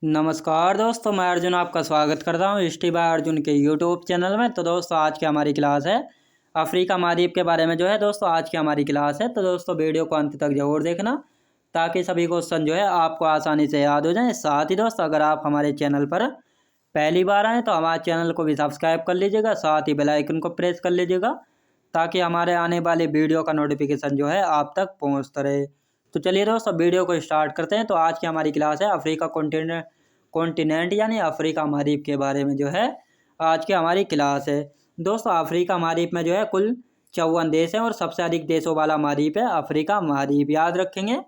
नमस्कार दोस्तों, मैं अर्जुन आपका स्वागत करता हूँ हिस्ट्री बाय अर्जुन के यूट्यूब चैनल में। तो दोस्तों आज की हमारी क्लास है अफ्रीका महाद्वीप के बारे में जो है दोस्तों आज की हमारी क्लास है। तो दोस्तों वीडियो को अंत तक जरूर देखना ताकि सभी क्वेश्चन जो है आपको आसानी से याद हो जाए। साथ ही दोस्तों अगर आप हमारे चैनल पर पहली बार आएँ तो हमारे चैनल को भी सब्सक्राइब कर लीजिएगा, साथ ही बेल आइकन को प्रेस कर लीजिएगा ताकि हमारे आने वाले वीडियो का नोटिफिकेशन जो है आप तक पहुँचता रहे। तो चलिए दोस्तों वीडियो को स्टार्ट करते हैं। तो आज की हमारी क्लास है अफ्रीका कॉन्टिनेंट यानी अफ्रीका महाद्वीप के बारे में जो है आज की हमारी क्लास है। दोस्तों अफ्रीका महाद्वीप में जो है कुल 54 देश हैं और सबसे अधिक देशों वाला महाद्वीप है अफ्रीका महाद्वीप। याद रखेंगे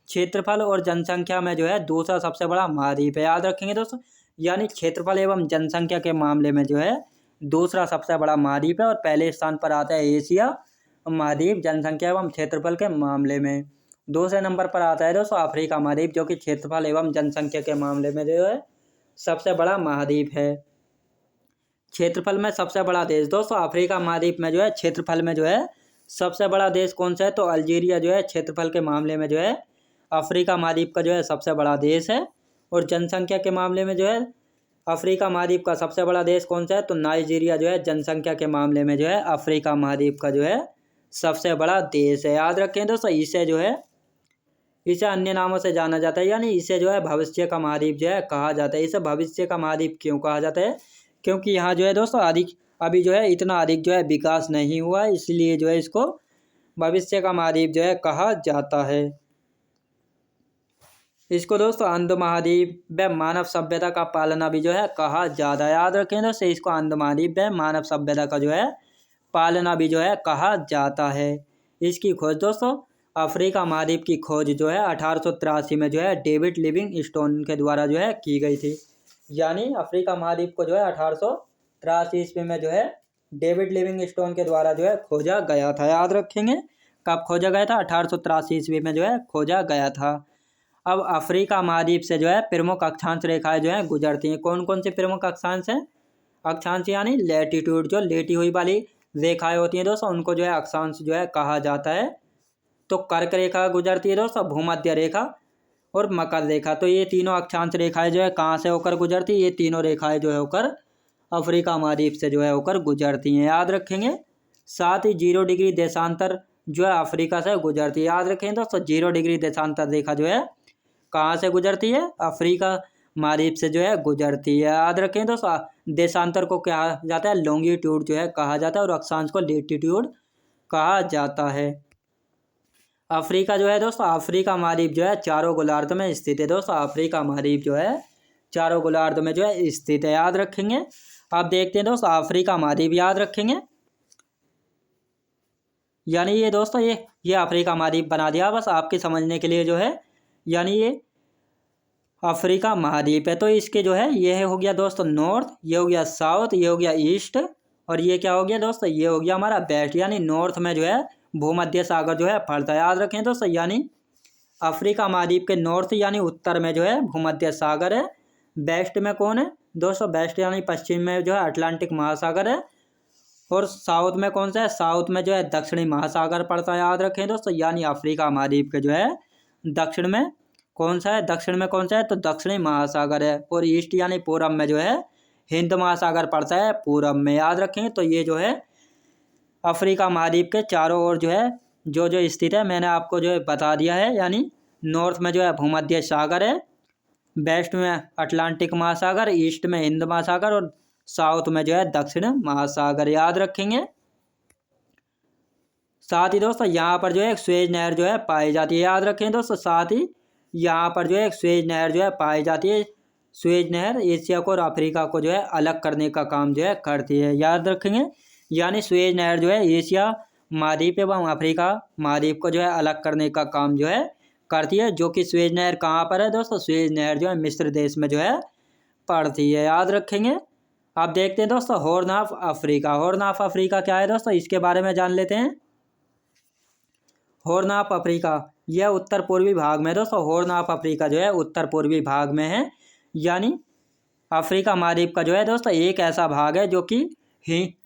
क्षेत्रफल और जनसंख्या में जो है दूसरा सबसे बड़ा महाद्वीप है। याद रखेंगे दोस्तों, यानी क्षेत्रफल एवं जनसंख्या के मामले में जो है दूसरा सबसे बड़ा महाद्वीप है और पहले स्थान पर आता है एशिया महाद्वीप जनसंख्या एवं क्षेत्रफल के मामले में। दूसरे नंबर पर आता है दोस्तों अफ्रीका महाद्वीप जो कि क्षेत्रफल एवं जनसंख्या के मामले में जो है सबसे बड़ा महाद्वीप है। क्षेत्रफल में सबसे बड़ा देश दोस्तों अफ्रीका महाद्वीप में जो है क्षेत्रफल में जो है सबसे बड़ा देश कौन सा है, तो अल्जीरिया जो है क्षेत्रफल के मामले में जो है अफ्रीका महाद्वीप का जो है सबसे बड़ा देश है। और जनसंख्या के मामले में जो है अफ्रीका महाद्वीप का सबसे बड़ा देश कौन सा है, तो नाइजीरिया जो है जनसंख्या के मामले में जो है अफ्रीका महाद्वीप का जो है सबसे बड़ा देश है। याद रखें दोस्तों, इसे अन्य नामों से जाना जाता है, यानी इसे जो है भविष्य का महाद्वीप जो है कहा जाता है। इसे भविष्य का महाद्वीप क्यों कहा जाता है, क्योंकि यहाँ जो है दोस्तों अभी जो है इतना अधिक जो है विकास नहीं हुआ है, इसलिए जो है इसको भविष्य का महाद्वीप जो है कहा जाता है। इसको दोस्तों अंध महाद्वीप व मानव सभ्यता का पालना भी जो है कहा जाता है। याद रखें दोस्तों, इसको अंध महाद्वीप व मानव सभ्यता का जो है पालना भी जो है कहा जाता है। इसकी खोज दोस्तों अफ्रीका महाद्वीप की खोज जो है 1883 में जो है डेविड लिविंग स्टोन के द्वारा जो है की गई थी। यानी अफ्रीका महाद्वीप को जो है 1883 ईस्वी में जो है डेविड लिविंग स्टोन के द्वारा जो है खोजा गया था। याद रखेंगे कब खोजा गया था, 1883 ईस्वी में जो है खोजा गया था। अब अफ्रीका महाद्वीप से जो है प्रमुख अक्षांश रेखाएं जो है गुजरती हैं। कौन कौन से प्रमुख अक्षांश हैं, अक्षांश यानी लैटिट्यूड, जो लेटी हुई वाली रेखाएं होती हैं दोस्तों उनको जो है अक्षांश जो है कहा जाता है। तो कर्क रेखा गुजरती है दोस्तों, भूमध्य रेखा और मकर रेखा। तो ये तीनों अक्षांश रेखाएं जो है कहाँ से होकर गुजरती है, ये तीनों रेखाएं जो है होकर अफ्रीका महाद्वीप से जो है होकर गुजरती हैं। याद रखेंगे साथ ही 0 डिग्री देशांतर जो है अफ्रीका से गुजरती है। याद रखेंगे दोस्तों 0 डिग्री देशांतर रेखा जो है कहाँ से गुजरती है, अफ्रीका महाद्वीप से जो है गुजरती है। याद रखें दोस्तों देशांतर को क्या कहा जाता है, लॉन्गिट्यूड जो है कहा जाता है और अक्षांश को लेटीट्यूड कहा जाता है। अफ्रीका जो है दोस्तों अफ्रीका महाद्वीप जो है चारों गोलार्ध में स्थित है। दोस्तों अफ्रीका महाद्वीप जो है चारों गोलार्ध में जो है स्थित है। याद रखेंगे, आप देखते हैं दोस्तों अफ्रीका महाद्वीप, याद रखेंगे यानी ये दोस्तों ये अफ्रीका महाद्वीप बना दिया बस आपके समझने के लिए जो है, यानी ये अफ्रीका महाद्वीप है। तो इसके जो है ये हो गया दोस्तों नॉर्थ, ये हो गया साउथ, ये हो गया ईस्ट और ये क्या हो गया दोस्तों, ये हो गया हमारा वेस्ट। यानी नॉर्थ में जो है भूमध्य सागर जो है फैलता है। याद रखें दोस्तों, यानी अफ्रीका महाद्वीप के नॉर्थ यानी उत्तर में जो है भूमध्य सागर है। वेस्ट में कौन है दोस्तों, वेस्ट यानी पश्चिम में जो है अटलांटिक महासागर है। और साउथ में कौन सा है, साउथ में जो है दक्षिणी महासागर पड़ता है। याद रखें दोस्तों, यानी अफ्रीका महाद्वीप के जो है दक्षिण में कौन सा है, दक्षिण में कौन सा है, तो दक्षिणी महासागर है। और ईस्ट यानी पूरब में जो है हिंद महासागर पड़ता है पूरब में। याद रखेंगे तो ये जो है अफ्रीका महाद्वीप के चारों ओर जो है जो स्थित है मैंने आपको जो है बता दिया है। यानी नॉर्थ में जो है भूमध्य सागर है, वेस्ट में अटलांटिक महासागर, ईस्ट में हिंद महासागर और साउथ में जो है दक्षिण महासागर। याद रखेंगे साथ ही दोस्तों यहाँ पर जो है एक स्वेज नहर जो है पाई जाती है। याद रखें दोस्तों, साथ ही यहाँ पर जो है एक स्वेज नहर जो है पाई जाती है। स्वेज नहर एशिया को और अफ्रीका को जो है अलग करने का काम जो है करती है। याद रखेंगे, यानी स्वेज नहर जो है एशिया महाद्वीप एवं अफ्रीका महाद्वीप को जो है अलग करने का काम जो है करती है। जो कि स्वेज नहर कहाँ पर है दोस्तों, स्वेज नहर जो है मिस्र देश में जो है पड़ती है। याद रखेंगे, आप देखते हैं दोस्तों horn of Africa. Horn of Africa क्या है दोस्तों, इसके बारे में जान लेते हैं। हॉर्न ऑफ अफ्रीका यह उत्तर पूर्वी भाग में दोस्तों, हॉर्न ऑफ अफ्रीका जो है उत्तर पूर्वी भाग में है। यानी अफ्रीका महाद्वीप का जो है दोस्तों एक ऐसा भाग है जो कि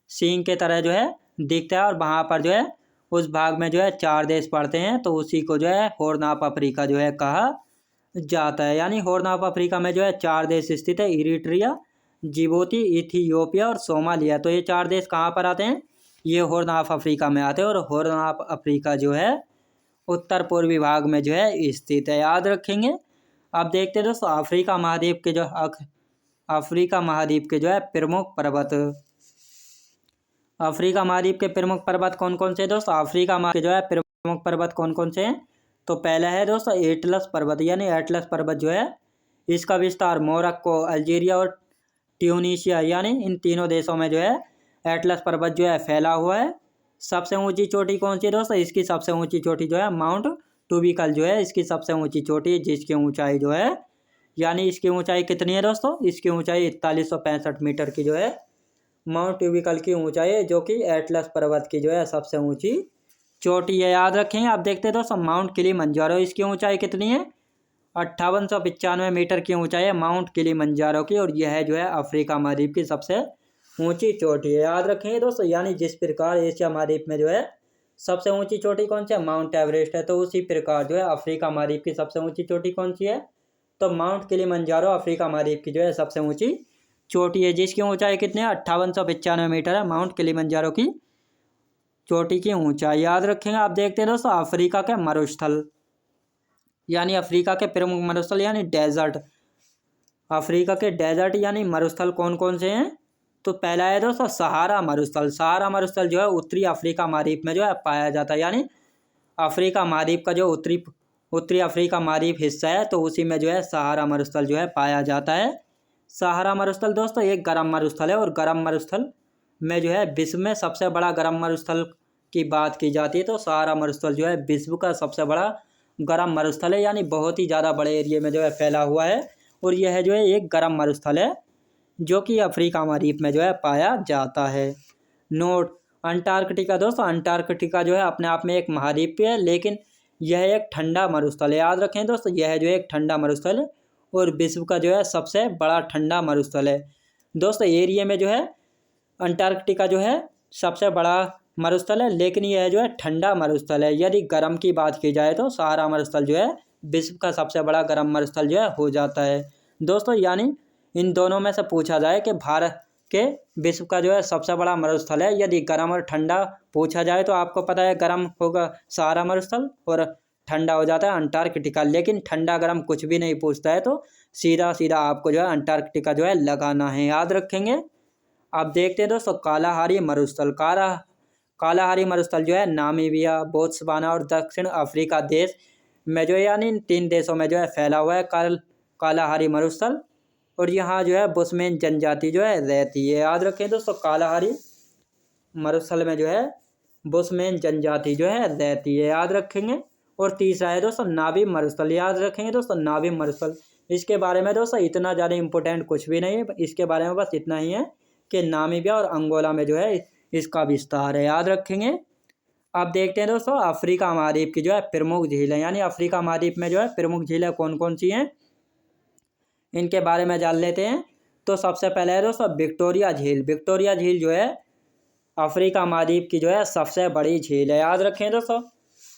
सींग के तरह जो है दिखता है और वहाँ पर जो है उस भाग में जो है 4 देश पड़ते हैं, तो उसी को जो है हॉर्न ऑफ अफ्रीका जो है कहा जाता है। यानी हॉर्न ऑफ अफ्रीका में जो है 4 देश स्थित है, इरिट्रिया, जिबूती, इथियोपिया और सोमालिया। तो ये 4 देश कहाँ पर आते हैं, ये हॉर्न ऑफ अफ्रीका में आते हैं। और हॉर्न ऑफ अफ्रीका जो है उत्तर पूर्वी भाग में जो है स्थित है, याद रखेंगे। अब देखते हैं दोस्तों अफ्रीका महाद्वीप के जो अफ्रीका महाद्वीप के जो है प्रमुख पर्वत। अफ्रीका महाद्वीप के प्रमुख पर्वत कौन कौन से हैं दोस्तों, अफ्रीका महाद्वीप के जो है प्रमुख पर्वत कौन कौन से हैं। तो पहला है दोस्तों एटलस पर्वत, यानी एटलस पर्वत जो है इसका विस्तार मोरक्को, अल्जीरिया और ट्यूनीशिया यानी इन तीनों देशों में जो है एटलस पर्वत जो है फैला हुआ है। सबसे ऊंची चोटी कौन सी है दोस्तों, इसकी सबसे ऊंची चोटी जो है माउंट टूबिकल जो है इसकी सबसे ऊंची चोटी है, जिसकी ऊंचाई जो है यानी इसकी ऊंचाई कितनी है दोस्तों, इसकी ऊंचाई 4165 मीटर की जो है माउंट ट्यूबिकल की ऊंचाई है, जो कि एटलस पर्वत की जो है सबसे ऊंची चोटी है, याद रखेंगे। आप देखते हैं दोस्तों माउंट किलिमंजारो, इसकी ऊंचाई कितनी है, 5895 मीटर की ऊंचाई है माउंट किलिमंजारो की। और यह जो है अफ्रीका महाद्वीप की सबसे ऊंची चोटी है, याद रखेंगे दोस्तों। यानी जिस प्रकार एशिया महाद्वीप में जो है सबसे ऊंची चोटी कौन सी है, माउंट एवरेस्ट है, तो उसी प्रकार जो है अफ्रीका महाद्वीप की सबसे ऊंची चोटी कौन सी है, तो माउंट किलिमंजारो अफ्रीका महाद्वीप की जो है सबसे ऊंची चोटी है, जिसकी ऊंचाई कितनी है, 5895 मीटर है माउंट किलिमंजारो की चोटी की ऊंचाई, याद रखेंगे। आप देखते हैं दोस्तों अफ्रीका के मरुस्थल, यानी अफ्रीका के प्रमुख मरुस्थल यानी डेजर्ट। अफ्रीका के डेजर्ट यानी मरुस्थल कौन कौन से हैं, तो पहला है दोस्तों सहारा मरुस्थल। सहारा मरुस्थल जो है उत्तरी अफ्रीका महाद्वीप में जो है पाया जाता है, यानी अफ्रीका महाद्वीप का जो उत्तरी अफ्रीका महाद्वीप हिस्सा है तो उसी में जो है सहारा मरुस्थल जो है पाया जाता है। सहारा मरुस्थल दोस्तों एक गर्म मरुस्थल है, और गर्म मरुस्थल में जो है विश्व में सबसे बड़ा गर्म मरुस्थल की बात की जाती है तो सहारा मरुस्थल जो है विश्व का सबसे बड़ा गर्म मरुस्थल है, यानी बहुत ही ज़्यादा बड़े एरिया में जो है फैला हुआ है। और यह जो है एक गर्म मरुस्थल है जो कि अफ्रीका महाद्वीप में जो है पाया जाता है। नोट अंटार्कटिका दोस्तों, अंटार्कटिका जो है अपने आप में एक महाद्वीप है, लेकिन यह एक ठंडा मरुस्थल है, याद रखें दोस्तों। यह जो है एक ठंडा मरुस्थल है और विश्व का जो है सबसे बड़ा ठंडा मरुस्थल है दोस्तों। एरिया में जो है अंटार्कटिका जो है सबसे बड़ा मरुस्थल है, लेकिन यह जो है ठंडा मरुस्थल है। यदि गर्म की बात की जाए तो सहारा मरुस्थल जो है विश्व का सबसे बड़ा गर्म मरुस्थल जो है हो जाता है दोस्तों। यानी इन दोनों में से पूछा जाए कि भारत के विश्व का जो है सबसे बड़ा मरुस्थल है, यदि गर्म और ठंडा पूछा जाए तो आपको पता है गर्म होगा सहारा मरुस्थल और ठंडा हो जाता है अंटार्कटिका। लेकिन ठंडा गर्म कुछ भी नहीं पूछता है तो सीधा सीधा आपको जो है अंटार्कटिका जो है लगाना है, याद रखेंगे। आप देखते हैं दोस्तों कालाहारी मरुस्थल। कालाहारी मरुस्थल जो है नामीबिया, बोत्सवाना और दक्षिण अफ्रीका देश में जो है यानी इन 3 देशों में जो है फैला हुआ है कालाहारी मरुस्थल। और यहाँ जो है बुशमैन जनजाति जो है रहती है, याद रखें दोस्तों। कालाहारी मरुस्थल में जो है बुशमैन जनजाति जो है रहती है, याद रखेंगे। और तीसरा है दोस्तों नाबीम मरुस्थल, याद रखेंगे दोस्तों नाबीम मरुस्थल। इसके बारे में दोस्तों इतना ज़्यादा इम्पोर्टेंट कुछ भी नहीं है, इसके बारे में बस इतना ही है कि नामीबिया और अंगोला में जो है इसका विस्तार है, याद रखेंगे। अब देखते हैं दोस्तों अफ्रीका महाद्वीप की जो है प्रमुख झीलें, यानी अफ्रीका महाद्वीप में जो है प्रमुख झीलें कौन कौन सी हैं इनके बारे में जान लेते हैं। तो सबसे पहले है दोस्तों विक्टोरिया झील। विक्टोरिया झील जो है अफ्रीका महाद्वीप की जो है सबसे बड़ी झील है, याद रखें दोस्तों।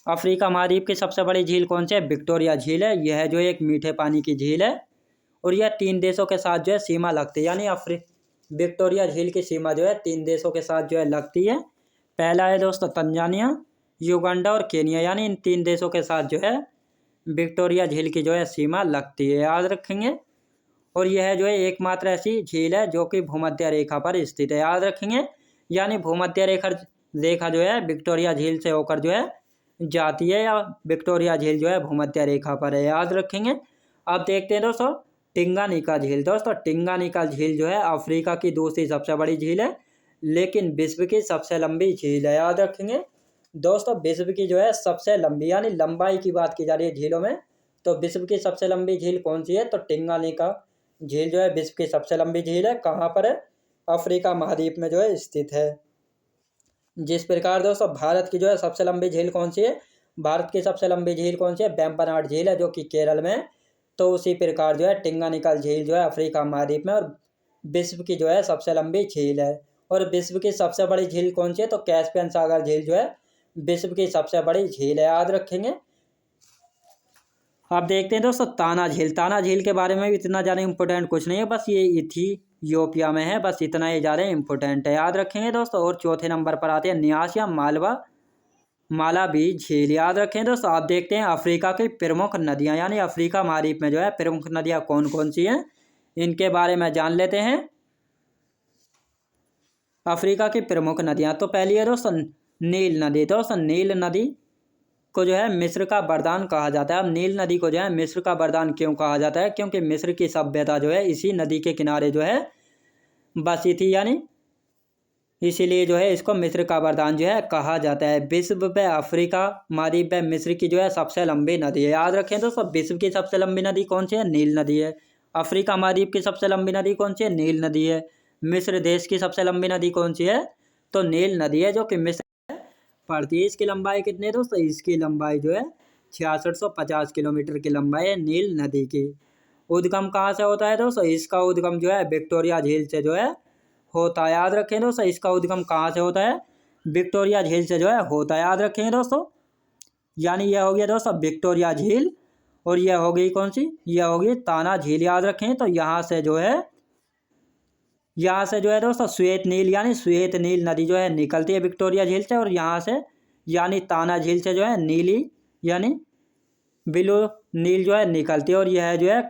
अफ्रीका महाद्वीप की सबसे बड़ी झील कौन सी है, विक्टोरिया झील है। यह जो एक मीठे पानी की झील है और यह 3 देशों के साथ जो है सीमा लगती है, यानी विक्टोरिया झील की सीमा जो है 3 देशों के साथ जो है लगती है। पहला है दोस्तों तंजानिया, युगांडा और केनिया, यानी इन 3 देशों के साथ जो है विक्टोरिया झील की जो है सीमा लगती है, याद रखेंगे। और यह जो है एकमात्र ऐसी झील है जो कि भूमध्य रेखा पर स्थित है, याद रखेंगे। यानी भूमध्य रेखा जो है विक्टोरिया झील से होकर जो है जाती है, या विक्टोरिया झील जो है भूमध्य रेखा पर है, याद रखेंगे। अब देखते हैं दोस्तों टिंगानिका झील। दोस्तों टिंगानिका झील जो है अफ्रीका की दूसरी सबसे बड़ी झील है, लेकिन विश्व की सबसे लंबी झील है, याद रखेंगे दोस्तों। विश्व की जो है सबसे लंबी, यानी लंबाई की बात की जा रही है झीलों में, तो विश्व की सबसे लंबी झील कौन सी है, तो टिंगानिका झील जो है विश्व की सबसे लंबी झील है। कहाँ पर है, अफ्रीका महाद्वीप में जो है स्थित है। जिस प्रकार दोस्तों भारत की जो है सबसे लंबी झील कौन सी है, भारत की सबसे लंबी झील कौन सी है, वेम्बनाड झील है जो कि केरल में। तो उसी प्रकार जो है टिंगानिका झील जो है अफ्रीका महाद्वीप में और विश्व की जो है सबसे लंबी झील है। और विश्व की सबसे बड़ी झील कौन सी है, तो कैस्पियन सागर झील जो है विश्व की सबसे बड़ी झील है, याद रखेंगे। अब देखते हैं दोस्तों ताना झील। ताना झील के बारे में भी इतना ज़्यादा इंपॉर्टेंट कुछ नहीं है, बस ये इथियोपिया में है, बस इतना ही ज़्यादा इंपॉर्टेंट है, याद रखेंगे दोस्तों। और चौथे नंबर पर आते हैं न्यास या मालावी झील, याद रखें दोस्तों। आप देखते हैं अफ्रीका की प्रमुख नदियाँ, यानी अफ्रीका महाद्वीप में जो है प्रमुख नदियाँ कौन कौन सी हैं, इनके बारे में जान लेते हैं। अफ्रीका की प्रमुख नदियाँ, तो पहली है दोस्तों नील नदी। दोस्तों नील नदी को जो है मिस्र का वरदान कहा जाता है। अब नील नदी को जो है मिस्र का वरदान क्यों कहा जाता है, क्योंकि मिस्र की सभ्यता जो है इसी नदी के किनारे जो है बसी थी, यानी इसीलिए जो है इसको मिस्र का वरदान जो है कहा जाता है। विश्व में अफ्रीका महाद्वीप में मिस्र की जो है सबसे लंबी नदी है, याद रखें दोस्तों। विश्व की सबसे लंबी नदी कौन सी है, नील नदी है। अफ्रीका महाद्वीप की सबसे लंबी नदी कौन सी है, नील नदी है। मिस्र देश की सबसे लंबी नदी कौन सी है, तो नील नदी है, जो कि मिस्र पड़ती है। इसकी लंबाई कितनी है दोस्तों, इसकी लंबाई जो है 6650 किलोमीटर की लंबाई है नील नदी की। उद्गम कहाँ से होता है दोस्तों, इसका उद्गम जो है विक्टोरिया झील से जो है होता है, याद रखें दोस्तों। इसका उद्गम कहाँ से होता है, विक्टोरिया झील से जो है होता है, याद रखेंगे दोस्तों। यानी यह हो गया दोस्तों विक्टोरिया झील, और यह हो गई कौन सी, यह होगी ताना झील, याद रखें। तो यहाँ से जो है दोस्तों श्वेत नील यानी श्वेत नील नदी जो है निकलती है विक्टोरिया झील से, और यहाँ से यानी ताना झील से जो है नीली यानी ब्लू नील जो है निकलती है, और यह जो है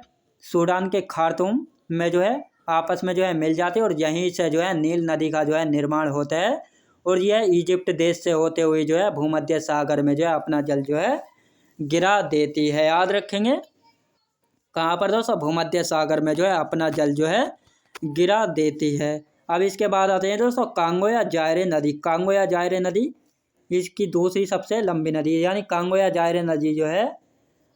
सूडान के खार्तूम में जो है आपस में जो है मिल जाते हैं, और यहीं से जो है नील नदी का जो है निर्माण होता है, और यह इजिप्ट देश से होते हुए जो है भूमध्य सागर में जो है अपना जल जो है गिरा देती है, याद रखेंगे। कहाँ पर दोस्तों, भूमध्य सागर में जो है अपना जल जो है गिरा देती है। अब इसके बाद आते हैं दोस्तों कांगो या जायरे नदी। कांगो या जायरे नदी इसकी दूसरी सबसे लंबी नदी है, यानी कांगो या जायरे नदी जो है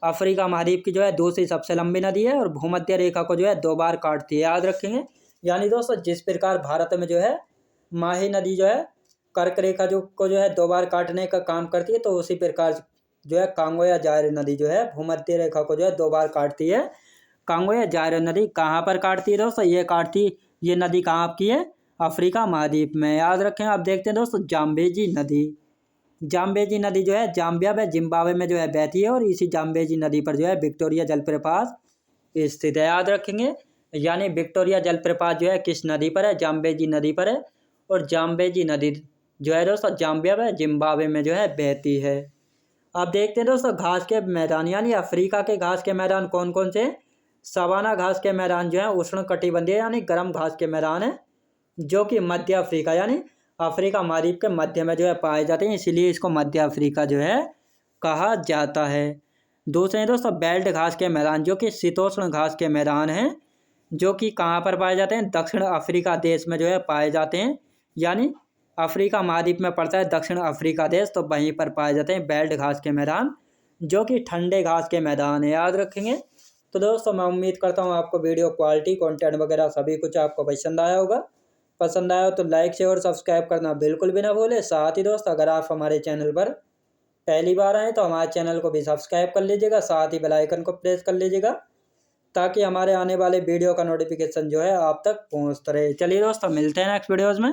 अफ्रीका महाद्वीप की जो है दूसरी सबसे लंबी नदी है, और भूमध्य रेखा को जो है 2 बार काटती है, याद रखेंगे। यानी दोस्तों जिस प्रकार भारत में जो है माही नदी जो है कर्क रेखा को जो है 2 बार काटने का काम करती है, तो उसी प्रकार जो है कांगो या जायरे नदी जो है भूमध्य रेखा को जो है 2 बार काटती है। कांगो या जायरे नदी कहाँ पर काटती है दोस्तों, ये नदी कहाँ की है, अफ्रीका महाद्वीप में, याद रखें। अब देखते हैं दोस्तों जाम्बेजी नदी। जाम्बेजी नदी जो है जाम्बिया व जिम्बाब्वे में जो है बहती है, और इसी जाम्बेजी नदी पर जो है विक्टोरिया जलप्रपात स्थित है, याद रखेंगे। यानी विक्टोरिया जलप्रपात जो है किस नदी पर है, जाम्बेजी नदी पर है, और जाम्बेजी नदी जो है दोस्तों जाम्बिया व जिम्बाब्वे में जो है बहती है। अब देखते हैं दोस्तों घास के मैदान, यानी अफ्रीका के घास के मैदान कौन कौन से हैं। सवाना घास के मैदान जो है उष्ण कटिबंधीय यानी गर्म घास के मैदान है, जो कि मध्य अफ्रीका यानी अफ्रीका महाद्वीप के मध्य में जो है पाए जाते हैं, इसीलिए इसको मध्य अफ्रीका जो है कहा जाता है। दूसरे दोस्तों बेल्ट घास के मैदान, जो कि शीतोष्ण घास के मैदान हैं, जो कि कहाँ पर पाए जाते हैं, दक्षिण अफ्रीका देश में जो है पाए जाते हैं, यानी अफ्रीका महाद्वीप में पड़ता है दक्षिण अफ्रीका देश, तो वहीं पर पाए जाते हैं बेल्ट घास के मैदान, जो कि ठंडे घास के मैदान है, याद रखेंगे। तो दोस्तों मैं उम्मीद करता हूँ आपको वीडियो क्वालिटी कंटेंट वगैरह सभी कुछ आपको पसंद आया होगा। पसंद आया हो तो लाइक शेयर और सब्सक्राइब करना बिल्कुल भी ना भूले। साथ ही दोस्त अगर आप हमारे चैनल पर पहली बार आए तो हमारे चैनल को भी सब्सक्राइब कर लीजिएगा, साथ ही बेल आइकन को प्रेस कर लीजिएगा, ताकि हमारे आने वाले वीडियो का नोटिफिकेशन जो है आप तक पहुँचता रहे। चलिए दोस्तों मिलते हैं नेक्स्ट वीडियोज़ में।